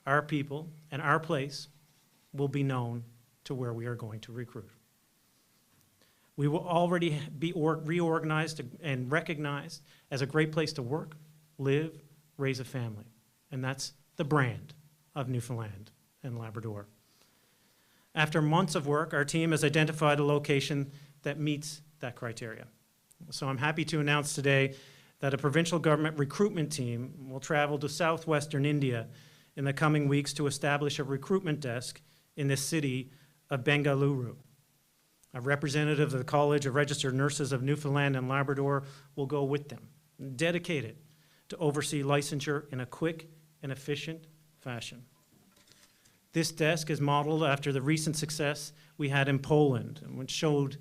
our people, and our place will be known to where we are going to recruit. We will already be reorganized and recognized as a great place to work, live, raise a family. And that's the brand of Newfoundland and Labrador. After months of work, our team has identified a location that meets that criteria. So I'm happy to announce today that a provincial government recruitment team will travel to southwestern India in the coming weeks to establish a recruitment desk in the city of Bengaluru. A representative of the College of Registered Nurses of Newfoundland and Labrador will go with them, dedicated to oversee licensure in a quick and efficient fashion. This desk is modeled after the recent success we had in Poland, which showed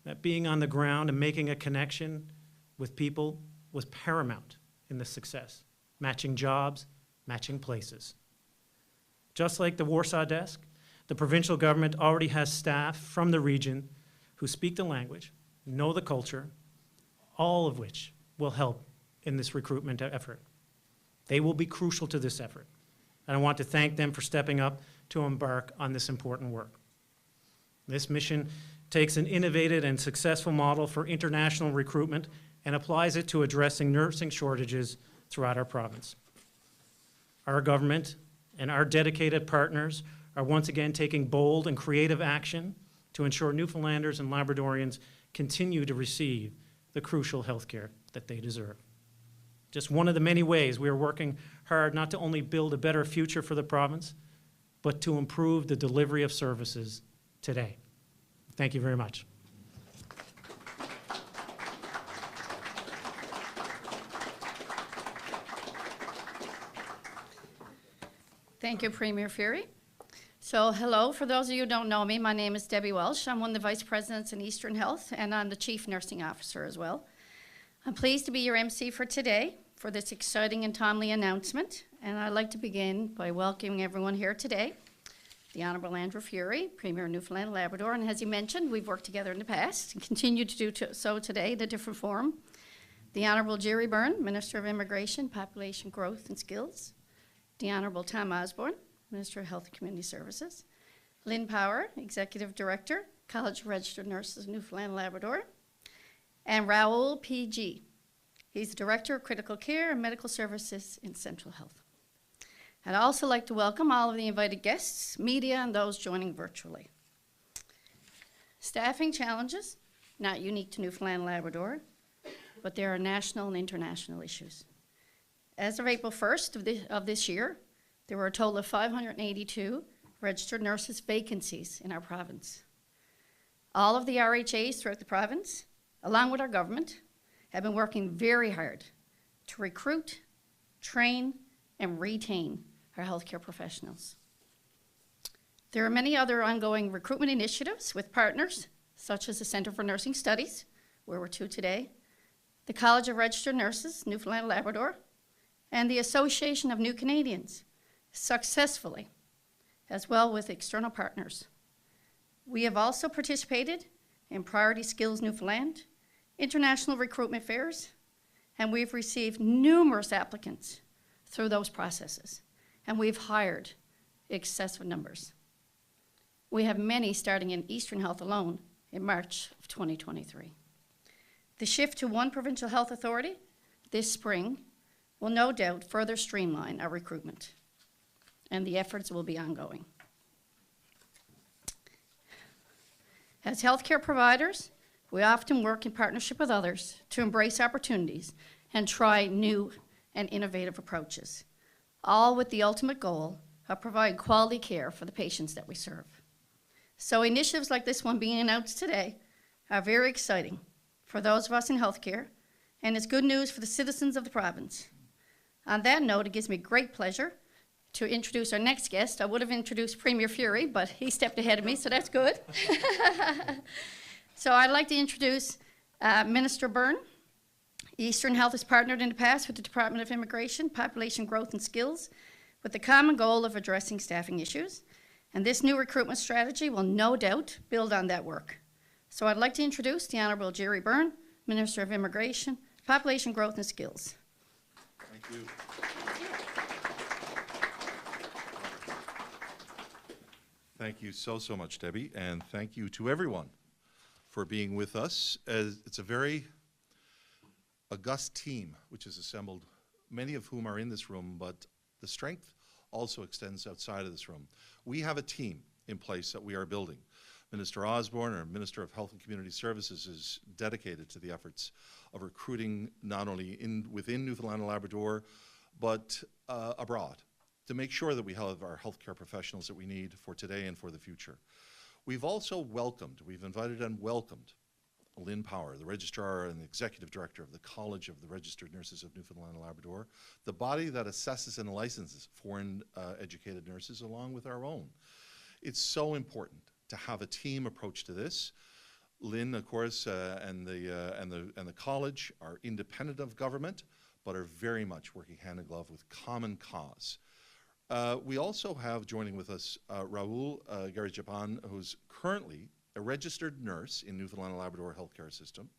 that being on the ground and making a connection with people was paramount in the success, matching jobs, matching places. Just like the Warsaw desk, the provincial government already has staff from the region who speak the language, know the culture, all of which will help in this recruitment effort. They will be crucial to this effort, and I want to thank them for stepping up to embark on this important work. This mission takes an innovative and successful model for international recruitment and applies it to addressing nursing shortages throughout our province. Our government and our dedicated partners are once again taking bold and creative action to ensure Newfoundlanders and Labradorians continue to receive the crucial health care that they deserve. Just one of the many ways we are working hard not to only build a better future for the province, but to improve the delivery of services today. Thank you very much. Thank you, Premier Furey. So hello, for those of you who don't know me, my name is Debbie Welsh. I'm one of the Vice Presidents in Eastern Health, and I'm the Chief Nursing Officer as well. I'm pleased to be your MC for today for this exciting and timely announcement, and I'd like to begin by welcoming everyone here today. The Honourable Andrew Furey, Premier of Newfoundland and Labrador, and as he mentioned, we've worked together in the past and continue to do so today in a different form. The Honourable Jerry Byrne, Minister of Immigration, Population Growth and Skills. The Honourable Tom Osborne, Minister of Health and Community Services. Lynn Power, Executive Director, College of Registered Nurses, Newfoundland and Labrador. And Raoul P.G. He's the Director of Critical Care and Medical Services in Central Health. I'd also like to welcome all of the invited guests, media, and those joining virtually. Staffing challenges, not unique to Newfoundland and Labrador, but there are national and international issues. As of April 1st of this year, there were a total of 582 registered nurses vacancies in our province. All of the RHAs throughout the province, along with our government, have been working very hard to recruit, train, and retain our healthcare professionals. There are many other ongoing recruitment initiatives with partners, such as the Centre for Nursing Studies, where we're to today, the College of Registered Nurses, Newfoundland and Labrador, and the Association of New Canadians, successfully, as well with external partners. We have also participated in Priority Skills Newfoundland, international recruitment fairs, and we've received numerous applicants through those processes, and we've hired excessive numbers. We have many starting in Eastern Health alone in March of 2023. The shift to one provincial health authority this spring will no doubt further streamline our recruitment, and the efforts will be ongoing. As healthcare providers, we often work in partnership with others to embrace opportunities and try new and innovative approaches, all with the ultimate goal of providing quality care for the patients that we serve. So initiatives like this one being announced today are very exciting for those of us in healthcare, and it's good news for the citizens of the province. On that note, it gives me great pleasure to introduce our next guest. I would have introduced Premier Furey, but he stepped ahead of me, so that's good. So I'd like to introduce Minister Byrne. Eastern Health has partnered in the past with the Department of Immigration, Population Growth and Skills with the common goal of addressing staffing issues. And this new recruitment strategy will no doubt build on that work. So I'd like to introduce the Honourable Jerry Byrne, Minister of Immigration, Population Growth and Skills. Thank you. Thank you so much, Debbie, and thank you to everyone for being with us. As it's a very august team which is assembled, many of whom are in this room, but the strength also extends outside of this room. We have a team in place that we are building. Minister Osborne, our Minister of Health and Community Services, is dedicated to the efforts of recruiting not only within Newfoundland and Labrador, but abroad, to make sure that we have our healthcare professionals that we need for today and for the future. We've invited and welcomed Lynn Power, the Registrar and the Executive Director of the College of the Registered Nurses of Newfoundland and Labrador, the body that assesses and licenses foreign educated nurses along with our own. It's so important to have a team approach to this. Lynn, of course, and the college are independent of government, but are very much working hand in glove with common cause. We also have joining with us Raul Garijapan, who's currently a registered nurse in Newfoundland and Labrador healthcare system.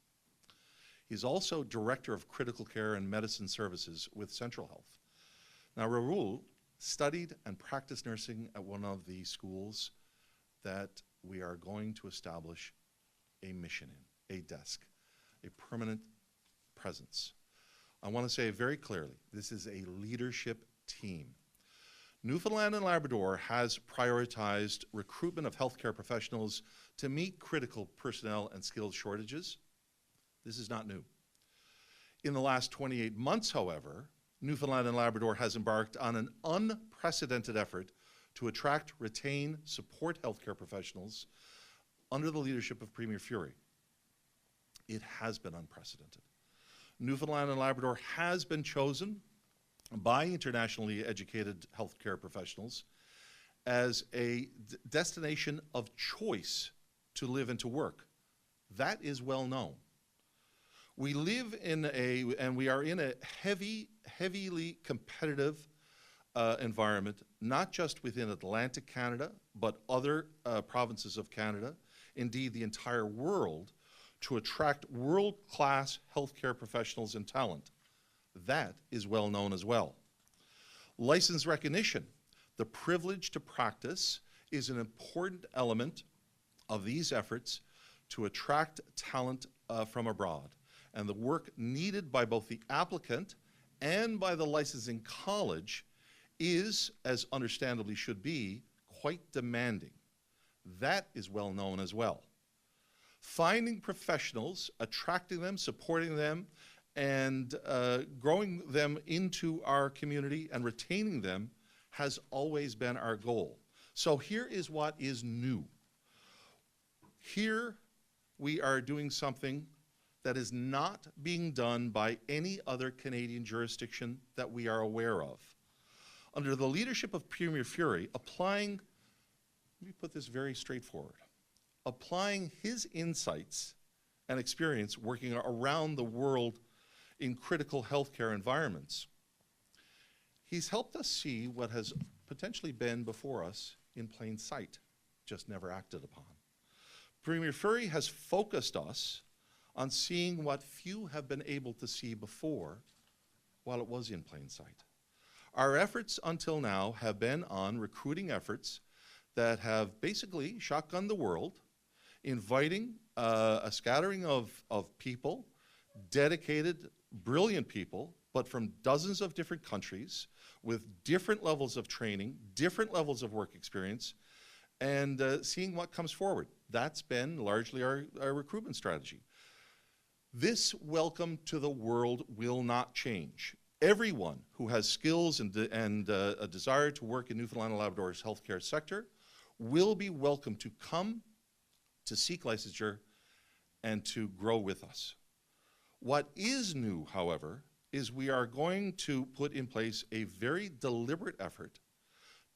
He's also Director of Critical Care and Medicine Services with Central Health. Now, Raul studied and practiced nursing at one of the schools that we are going to establish a mission in, a desk, a permanent presence. I want to say very clearly, this is a leadership team. Newfoundland and Labrador has prioritized recruitment of healthcare professionals to meet critical personnel and skills shortages. This is not new. In the last 28 months, however, Newfoundland and Labrador has embarked on an unprecedented effort to attract, retain, support healthcare professionals under the leadership of Premier Furey. It has been unprecedented. Newfoundland and Labrador has been chosen by internationally educated healthcare professionals as a destination of choice to live and to work. That is well known. We live in and we are in a heavily competitive environment, not just within Atlantic Canada, but other provinces of Canada, indeed the entire world, to attract world-class healthcare professionals and talent. That is well known as well. License recognition, the privilege to practice, is an important element of these efforts to attract talent from abroad. And the work needed by both the applicant and by the licensing college is, as understandably should be, quite demanding. That is well known as well. Finding professionals, attracting them, supporting them, and growing them into our community and retaining them has always been our goal. So here is what is new. Here we are doing something that is not being done by any other Canadian jurisdiction that we are aware of. Under the leadership of Premier Furey, let me put this very straightforward, applying his insights and experience working around the world in critical healthcare environments, he's helped us see what has potentially been before us in plain sight, just never acted upon. Premier Furey has focused us on seeing what few have been able to see before while it was in plain sight. Our efforts until now have been on recruiting efforts that have basically shotgunned the world, inviting a scattering of people, dedicated, brilliant people, but from dozens of different countries with different levels of training, different levels of work experience, and seeing what comes forward. That's been largely our recruitment strategy. This welcome to the world will not change. Everyone who has skills and a desire to work in Newfoundland and Labrador's healthcare sector will be welcome to come to seek licensure and to grow with us. What is new, however, is we are going to put in place a very deliberate effort,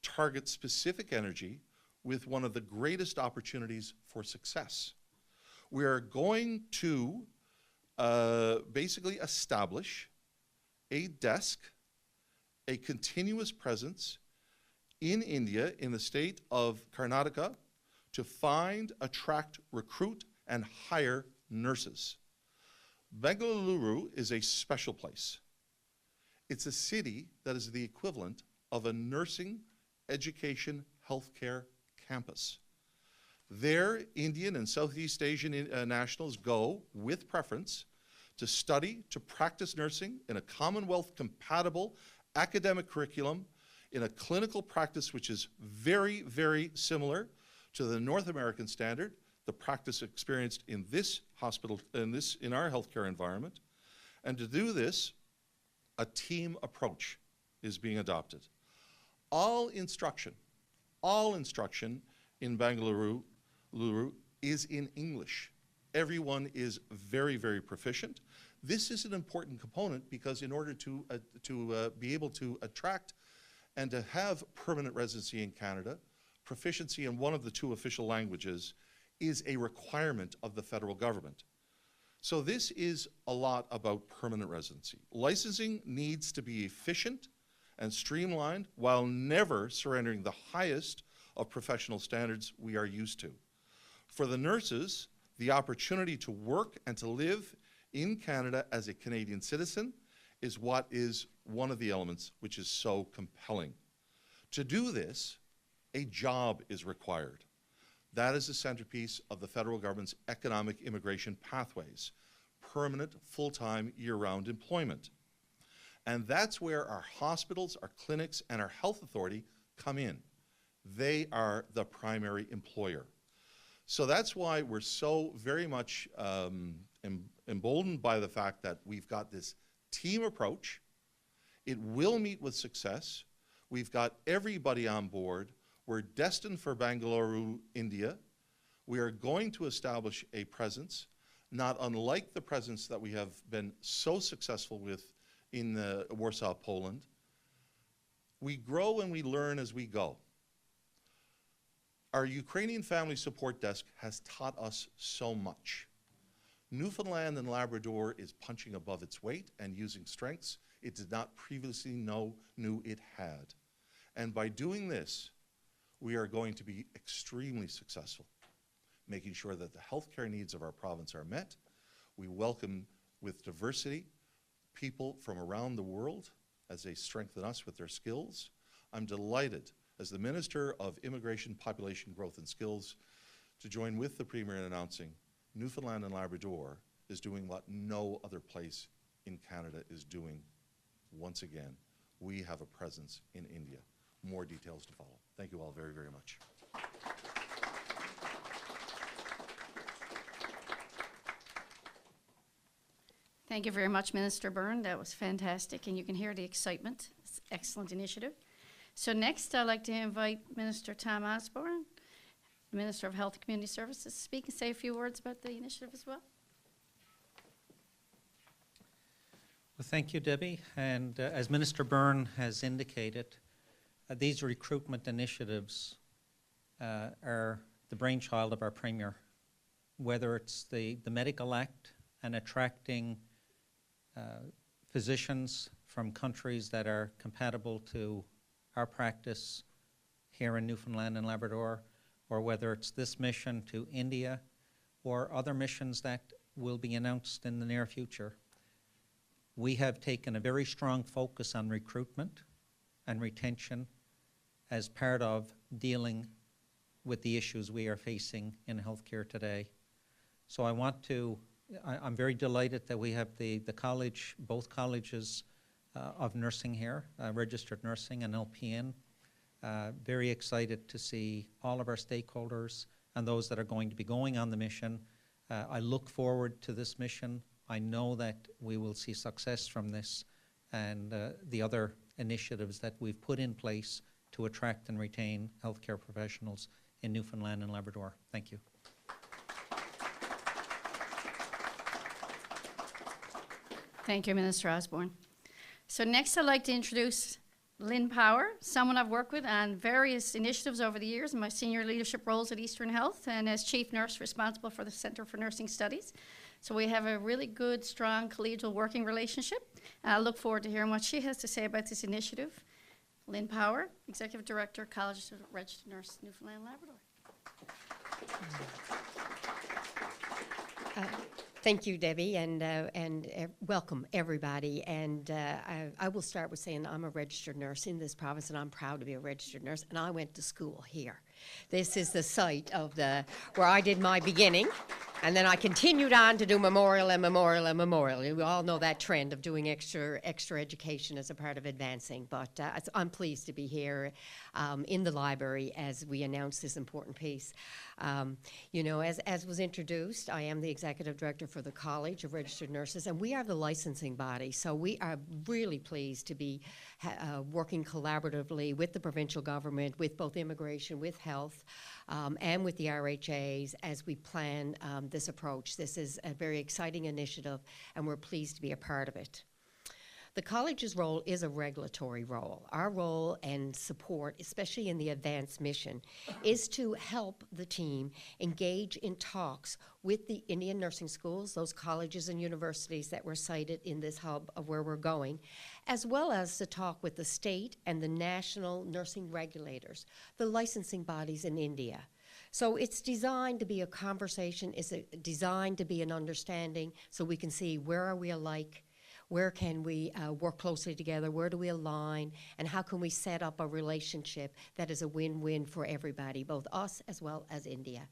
target specific energy with one of the greatest opportunities for success. We are going to basically establish a desk, a continuous presence in India, in the state of Karnataka, to find, attract, recruit, and hire nurses. Bengaluru is a special place. It's a city that is the equivalent of a nursing, education, healthcare campus. There, Indian and Southeast Asian nationals go, with preference, to study, to practice nursing in a Commonwealth-compatible academic curriculum in a clinical practice which is very, very similar to the North American standard, the practice experienced in this hospital, in our healthcare environment. And to do this, a team approach is being adopted. All instruction in Bangalore is in English. Everyone is very, very proficient. This is an important component because in order to be able to attract and to have permanent residency in Canada, proficiency in one of the two official languages is a requirement of the federal government. So this is a lot about permanent residency. Licensing needs to be efficient and streamlined while never surrendering the highest of professional standards we are used to. For the nurses, the opportunity to work and to live in Canada as a Canadian citizen is what is one of the elements which is so compelling. To do this, a job is required. That is the centerpiece of the federal government's economic immigration pathways, permanent, full-time, year-round employment. And that's where our hospitals, our clinics, and our health authority come in. They are the primary employer. So that's why we're so very much emboldened by the fact that we've got this team approach. It will meet with success. We've got everybody on board. We're destined for Bangalore, India. We are going to establish a presence, not unlike the presence that we have been so successful with in Warsaw, Poland. We grow and we learn as we go. Our Ukrainian Family Support Desk has taught us so much. Newfoundland and Labrador is punching above its weight and using strengths it did not previously knew it had. And by doing this, we are going to be extremely successful, making sure that the healthcare needs of our province are met. We welcome with diversity people from around the world as they strengthen us with their skills. I'm delighted, as the Minister of Immigration, Population Growth and Skills, to join with the Premier in announcing Newfoundland and Labrador is doing what no other place in Canada is doing. Once again, we have a presence in India. More details to follow. Thank you all very, very much. Thank you very much, Minister Byrne. That was fantastic, and you can hear the excitement. It's an excellent initiative. So next, I'd like to invite Minister Tom Osborne, Minister of Health and Community Services, to speak and say a few words about the initiative as well. Well, thank you, Debbie. And as Minister Byrne has indicated, these recruitment initiatives are the brainchild of our Premier, whether it's the Medical Act and attracting physicians from countries that are compatible to our practice here in Newfoundland and Labrador, or whether it's this mission to India or other missions that will be announced in the near future. We have taken a very strong focus on recruitment and retention as part of dealing with the issues we are facing in healthcare today. So I'm very delighted that we have the college, both colleges of nursing here, registered nursing and LPN. Very excited to see all of our stakeholders and those that are going to be going on the mission. I look forward to this mission. I know that we will see success from this and the other initiatives that we've put in place to attract and retain healthcare professionals in Newfoundland and Labrador. Thank you. Thank you, Minister Osborne. So next, I'd like to introduce Lynn Power, someone I've worked with on various initiatives over the years in my senior leadership roles at Eastern Health and as chief nurse responsible for the Center for Nursing Studies. So we have a really good, strong, collegial working relationship. I look forward to hearing what she has to say about this initiative. Lynn Power, Executive Director, College of Registered Nurse, Newfoundland and Labrador. Thank you, Debbie, and welcome everybody. And I will start with saying I'm a registered nurse in this province, and I'm proud to be a registered nurse. And I went to school here. This is the site of where I did my beginning, and then I continued on to do memorial and memorial and memorial. We all know that trend of doing extra education as a part of advancing, but I'm pleased to be here in the library as we announce this important piece. You know, as was introduced, I am the executive director for the College of Registered Nurses, and we are the licensing body, so we are really pleased to be working collaboratively with the provincial government, with both immigration, with health, and with the RHAs as we plan this approach. This is a very exciting initiative, and we're pleased to be a part of it. The college's role is a regulatory role. Our role and support, especially in the advanced mission, is to help the team engage in talks with the Indian nursing schools, those colleges and universities that were cited in this hub of where we're going, as well as to talk with the state and the national nursing regulators, the licensing bodies in India. So it's designed to be a conversation, it's designed to be an understanding, so we can see where are we alike, where can we work closely together, where do we align, and how can we set up a relationship that is a win-win for everybody, both us as well as India.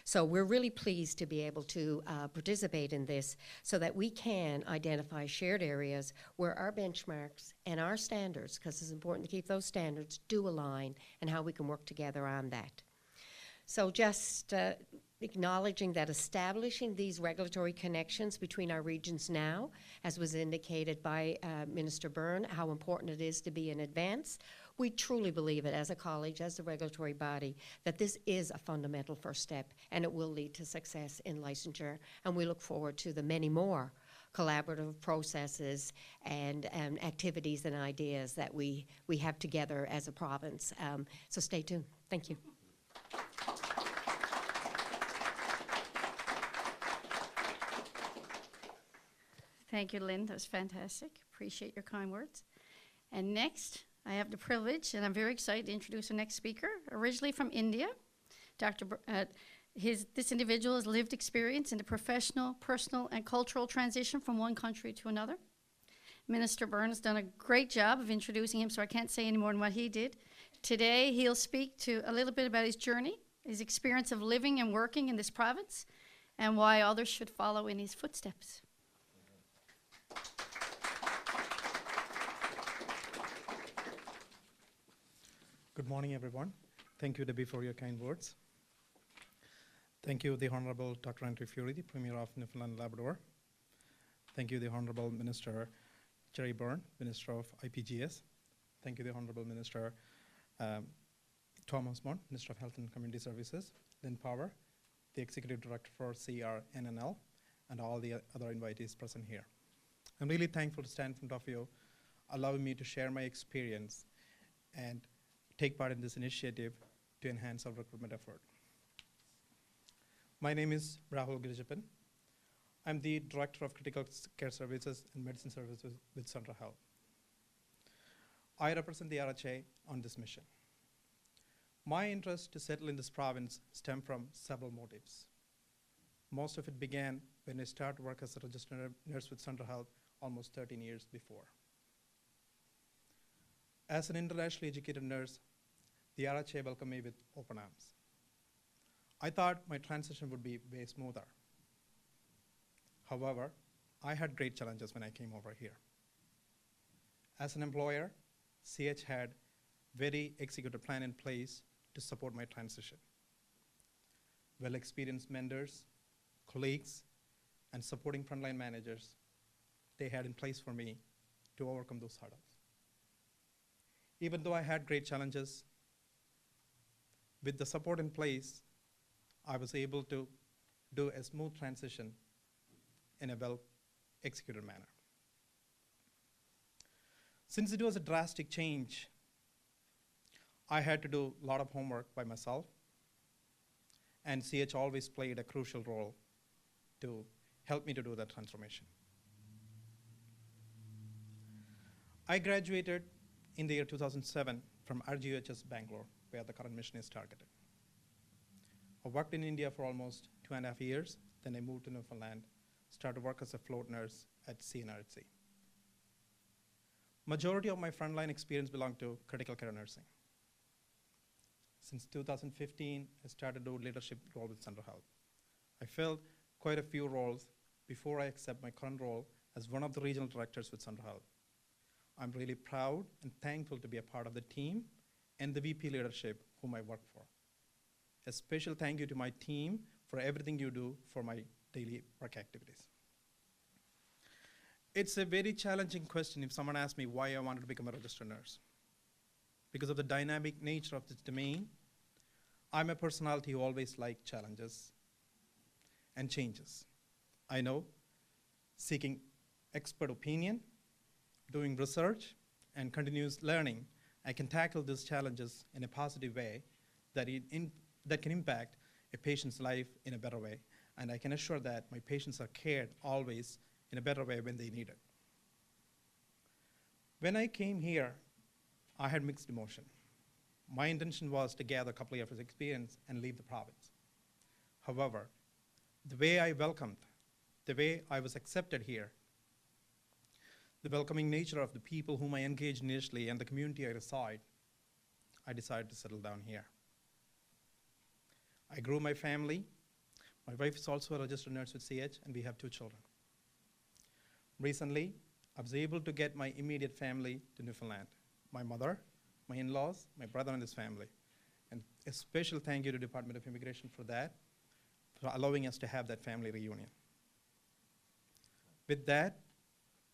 So we're really pleased to be able to participate in this so that we can identify shared areas where our benchmarks and our standards, because it's important to keep those standards, do align, and how we can work together on that. So just acknowledging that establishing these regulatory connections between our regions now, as was indicated by Minister Byrne, how important it is to be in advance. We truly believe it as a college, as a regulatory body, that this is a fundamental first step, and it will lead to success in licensure. And we look forward to the many more collaborative processes and activities and ideas that we have together as a province. So stay tuned. Thank you. Thank you, Lynn. That was fantastic. Appreciate your kind words. And next, I have the privilege, and I'm very excited to introduce our next speaker, originally from India. This individual has lived experience in the professional, personal, and cultural transition from one country to another. Minister Byrne has done a great job of introducing him, so I can't say any more than what he did. Today, he'll speak to a little bit about his journey, his experience of living and working in this province, and why others should follow in his footsteps. Good morning, everyone. Thank you, Debbie, for your kind words. Thank you, the Honorable Dr. Andrew Furey, the Premier of Newfoundland and Labrador. Thank you, the Honorable Minister Jerry Byrne, Minister of IPGS. Thank you, the Honorable Minister Thomas Mont, Minister of Health and Community Services, Lynn Power, the Executive Director for CRNNL, and all the other invitees present here. I'm really thankful to stand in front of you, allowing me to share my experience and take part in this initiative to enhance our recruitment effort. My name is Rahul Girijapan. I'm the Director of Critical Care Services and Medicine Services with Central Health. I represent the RHA on this mission. My interest to settle in this province stemmed from several motives. Most of it began when I started work as a registered nurse with Central Health almost 13 years before. As an internationally educated nurse, the RHA welcomed me with open arms. I thought my transition would be way smoother. However, I had great challenges when I came over here. As an employer, CH had very executed plan in place to support my transition. Well-experienced mentors, colleagues, and supporting frontline managers they had in place for me to overcome those hurdles. Even though I had great challenges, with the support in place, I was able to do a smooth transition in a well-executed manner. Since it was a drastic change, I had to do a lot of homework by myself, and CH always played a crucial role to help me to do that transformation. I graduated in the year 2007 from RGUHS Bangalore, where the current mission is targeted. I worked in India for almost 2.5 years, then I moved to Newfoundland, started work as a float nurse at CNRHC. Majority of my frontline experience belonged to critical care nursing. Since 2015, I started a leadership role with Central Health. I filled quite a few roles before I accept my current role as one of the regional directors with Central Health. I'm really proud and thankful to be a part of the team and the VP leadership whom I work for. A special thank you to my team for everything you do for my daily work activities. It's a very challenging question if someone asks me why I wanted to become a registered nurse. Because of the dynamic nature of this domain, I'm a personality who always likes challenges and changes. I know seeking expert opinion, doing research, and continuous learning, I can tackle these challenges in a positive way that can impact a patient's life in a better way. And I can assure that my patients are cared always in a better way when they need it. When I came here, I had mixed emotion. My intention was to gather a couple of years of experience and leave the province. However, the way I welcomed, the way I was accepted here, the welcoming nature of the people whom I engaged initially and the community I reside, I decided to settle down here. I grew my family. My wife is also a registered nurse with CH, and we have 2 children. Recently, I was able to get my immediate family to Newfoundland. My mother, my in-laws, my brother and his family. And a special thank you to Department of Immigration for that, for allowing us to have that family reunion. With that,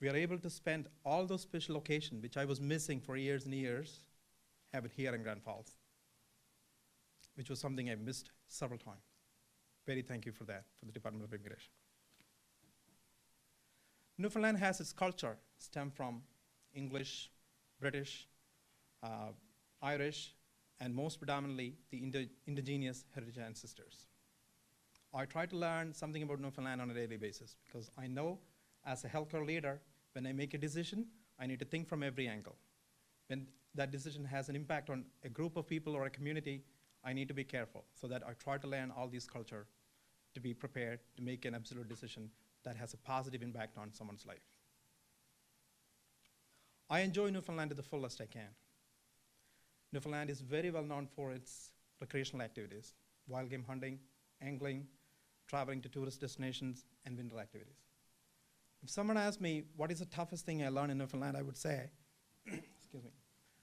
we are able to spend all those special occasions, which I was missing for years and years, have it here in Grand Falls, which was something I missed several times. Very thank you for that, for the Department of Immigration. Newfoundland has its culture stem from English, British, Irish, and most predominantly the indigenous heritage ancestors. I try to learn something about Newfoundland on a daily basis because I know as a healthcare leader, when I make a decision, I need to think from every angle. When that decision has an impact on a group of people or a community, I need to be careful so that I try to learn all these culture to be prepared to make an absolute decision that has a positive impact on someone's life. I enjoy Newfoundland to the fullest I can. Newfoundland is very well known for its recreational activities, wild game hunting, angling, traveling to tourist destinations, and winter activities. If someone asks me what is the toughest thing I learned in Newfoundland, I would say, excuse me,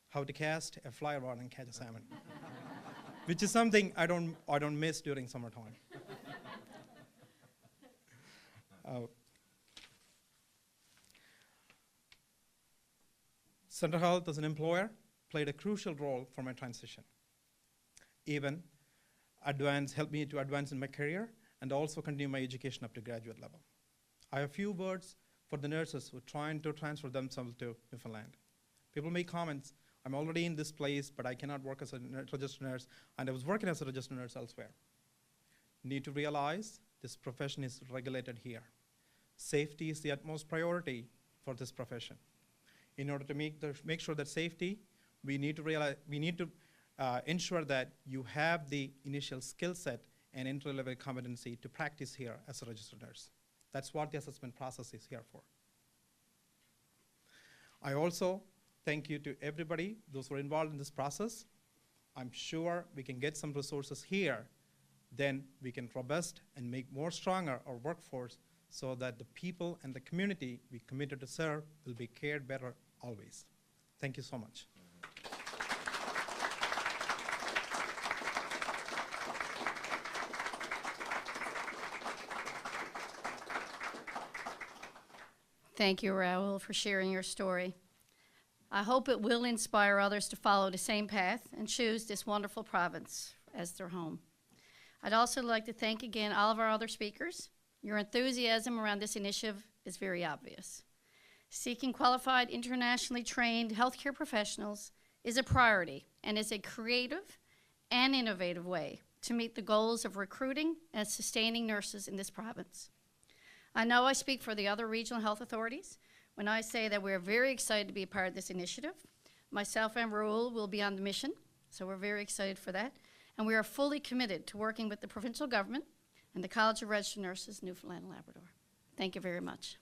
how to cast a fly rod and catch a salmon, which is something I don't miss during summertime. Central Health as an employer played a crucial role for my transition. Even helped me to advance in my career and also continue my education up to graduate level. I have a few words for the nurses who are trying to transfer themselves to Newfoundland. People make comments, I'm already in this place, but I cannot work as a registered nurse, and I was working as a registered nurse elsewhere. Need to realize this profession is regulated here. Safety is the utmost priority for this profession. In order to make sure that safety, we need to ensure that you have the initial skill set and entry-level competency to practice here as a registered nurse. That's what the assessment process is here for. I also thank you to everybody, those who are involved in this process. I'm sure we can get some resources here, then we can robust and make more stronger our workforce so that the people and the community we committed to serve will be cared better always. Thank you so much. Thank you, Raul, for sharing your story. I hope it will inspire others to follow the same path and choose this wonderful province as their home. I'd also like to thank again all of our other speakers. Your enthusiasm around this initiative is very obvious. Seeking qualified, internationally trained healthcare professionals is a priority and is a creative and innovative way to meet the goals of recruiting and sustaining nurses in this province. I know I speak for the other regional health authorities when I say that we're very excited to be a part of this initiative. Myself and Raul will be on the mission, so we're very excited for that. And we are fully committed to working with the provincial government and the College of Registered Nurses, Newfoundland and Labrador. Thank you very much.